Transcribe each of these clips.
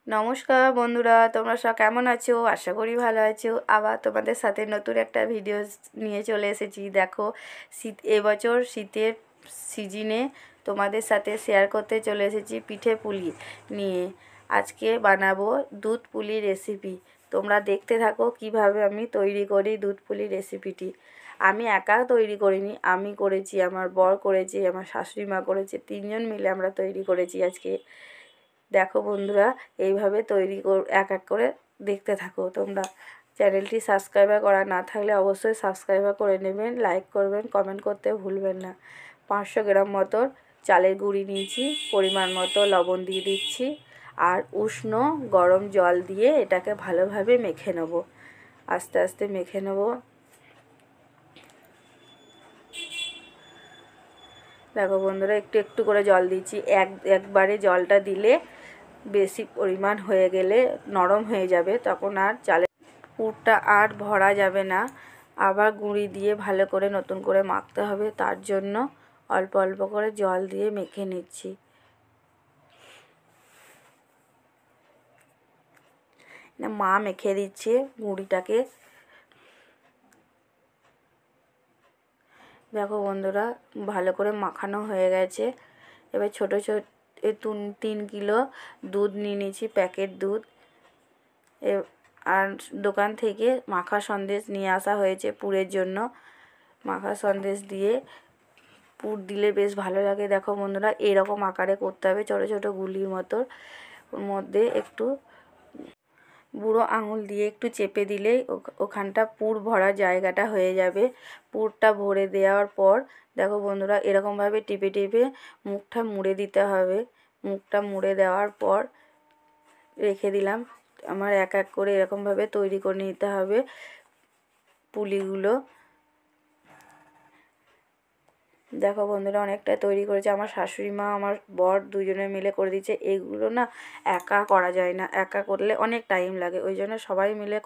নমস্কার বন্ধুরা, তোমরা সব কেমন আছো? আশা করি ভালো আছো। আবার তোমাদের সাথে নতুন একটা ভিডিও নিয়ে চলে এসেছি। দেখো, এবছর শীতের সিজনে তোমাদের সাথে শেয়ার করতে চলে এসেছি পিঠে পুলি নিয়ে। আজকে বানাবো দুধ পুলি রেসিপি। তোমরা দেখতে থাকো কিভাবে আমি তৈরি করি দুধ পুলি রেসিপিটি। আমি একা তৈরি করিনি, আমি করেছি, আমার বর করেছে, আমার শাশুড়ি মা করেছে, তিনজন মিলে আমরা তৈরি করেছি আজকে। দেখো বন্ধুরা, এইভাবে তৈরি এক এক করে দেখতে থাকো। তোমরা চ্যানেলটি সাবস্ক্রাইব করা না থাকলে অবশ্যই সাবস্ক্রাইব করে নেবেন, লাইক করবেন, কমেন্ট করতে ভুলবেন না। 500 গ্রাম মতো চালের গুঁড়ি নিয়েছি, পরিমাণ মতো লবণ দিয়ে দিচ্ছি, আর উষ্ণ গরম জল দিয়ে এটাকে ভালোভাবে মেখে নেব। আস্তে আস্তে মেখে নেব। দেখো বন্ধুরা, একটু একটু করে জল দিচ্ছি। একবারে জলটা দিলে বেশি পরিমাণ হয়ে গেলে নরম হয়ে যাবে, তখন আর চালের পুরটা আর ভরা যাবে না। আবার গুঁড়ি দিয়ে ভালো করে নতুন করে মাখতে হবে, তার জন্য অল্প অল্প করে জল দিয়ে মেখে নিচ্ছি। মা মেখে দিচ্ছে গুঁড়িটাকে। দেখো বন্ধুরা, ভালো করে মাখানো হয়ে গেছে। এবার ছোটো ছোটো 3 কিলো দুধ নিয়ে নিয়েছি, প্যাকেট দুধ। আর দোকান থেকে মাখা সন্দেশ নিয়ে আসা হয়েছে পুরের জন্য। মাখা সন্দেশ দিয়ে পুর দিলে বেশ ভালো লাগে। দেখো বন্ধুরা, এরকম আকারে করতে হবে, ছোটো ছোটো গুলির মতো। ওর মধ্যে একটু বুড়ো আঙুল দিয়ে একটু চেপে দিলেই ওখানটা পুর ভরা জায়গাটা হয়ে যাবে। পুরটা ভরে দেওয়ার পর দেখো বন্ধুরা, এরকমভাবে টিপে টিপে মুখটা মুড়ে দিতে হবে। মুখটা মুড়ে দেওয়ার পর রেখে দিলাম। আমার এক এক করে এরকমভাবে তৈরি করে নিতে হবে পুলিগুলো। দেখো বন্ধুরা, অনেকটা তৈরি করেছে। আমার শাশুড়ি মা, আমার বর দুজনে মিলে করে দিচ্ছে। এগুলো না একা করা যায় না, একা করলে অনেক টাইম লাগে, ওই জন্য সবাই মিলে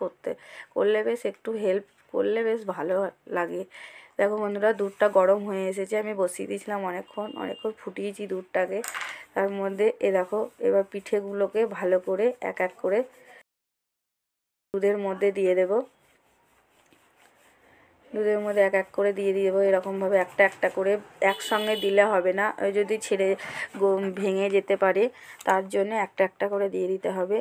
করলে বেশ একটু হেল্প করলে বেশ ভালো লাগে। দেখো বন্ধুরা, দুধটা গরম হয়ে এসেছে। আমি বসিয়ে দিয়েছিলাম অনেকক্ষণ ফুটিয়েছি দুধটাকে। তার মধ্যে দেখো, এবার পিঠেগুলোকে ভালো করে এক এক করে দুধের মধ্যে দিয়ে দেবো। দুধের মধ্যে এক এক করে দিয়ে দেবো এরকমভাবে, একটা একটা করে। একসঙ্গে দিলে হবে না, ওই যদি ছেড়ে ভেঙে যেতে পারে, তার জন্য একটা একটা করে দিয়ে দিতে হবে।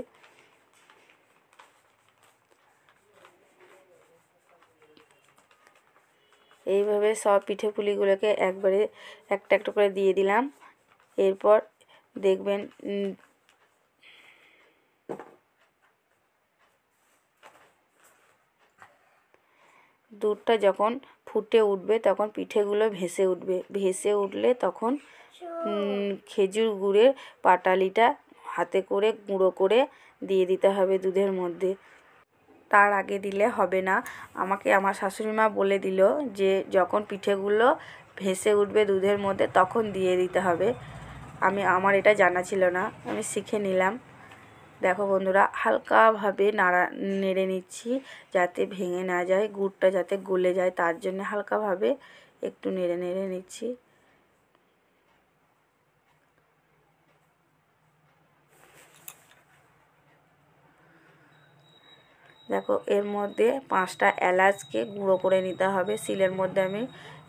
এইভাবে সব পিঠে পুলিগুলোকে একবারে একটা একটা করে দিয়ে দিলাম। এরপর দেখবেন দুধটা যখন ফুটে উঠবে তখন পিঠেগুলো ভেসে উঠলে তখন খেজুর গুড়ের পাটালিটা হাতে করে গুঁড়ো করে দিয়ে দিতে হবে দুধের মধ্যে। তার আগে দিলে হবে না। আমাকে আমার শাশুড়ি মা বলে দিল যে যখন পিঠেগুলো ভেসে উঠবে দুধের মধ্যে তখন দিয়ে দিতে হবে। আমার এটা জানা ছিল না, আমি শিখে নিলাম। দেখো বন্ধুরা, হালকাভাবে নেড়ে নিচ্ছি যাতে ভেঙে না যায়, গুড়টা যাতে গলে যায়, তার জন্য হালকাভাবে একটু নেড়ে নেড়ে নিচ্ছি। দেখো, এর মধ্যে 5টা এলাচকে গুঁড়ো করে নিতে হবে। শিলের মধ্যে আমি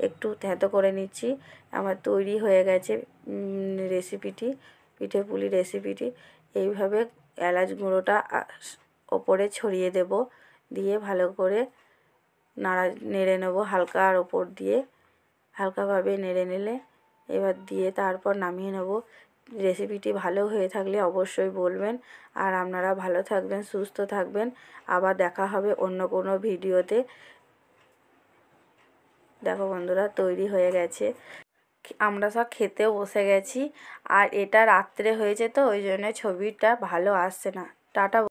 একটু থেঁতো করে নিচ্ছি। আমার তৈরি হয়ে গেছে রেসিপিটি, পিঠে পুলি রেসিপিটি। এইভাবে এলাচ গুঁড়োটা ওপরে ছড়িয়ে দেব, দিয়ে ভালো করে নেড়ে নেব হালকার ওপর দিয়ে। হালকাভাবে নেড়ে নিলে এবার দিয়ে তারপর নামিয়ে নেব। রেসিপিটি ভালো হয়ে থাকলে অবশ্যই বলবেন। আর আপনারা ভালো থাকবেন, সুস্থ থাকবেন। আবার দেখা হবে অন্য কোনো ভিডিওতে। দেখো বন্ধুরা, তৈরি হয়ে গেছে। আমরা সব খেতেও বসে গেছি। আর এটা রাত্রে হয়েছে তো ওই জন্য ছবিটা ভালো আসছে না। টাটা।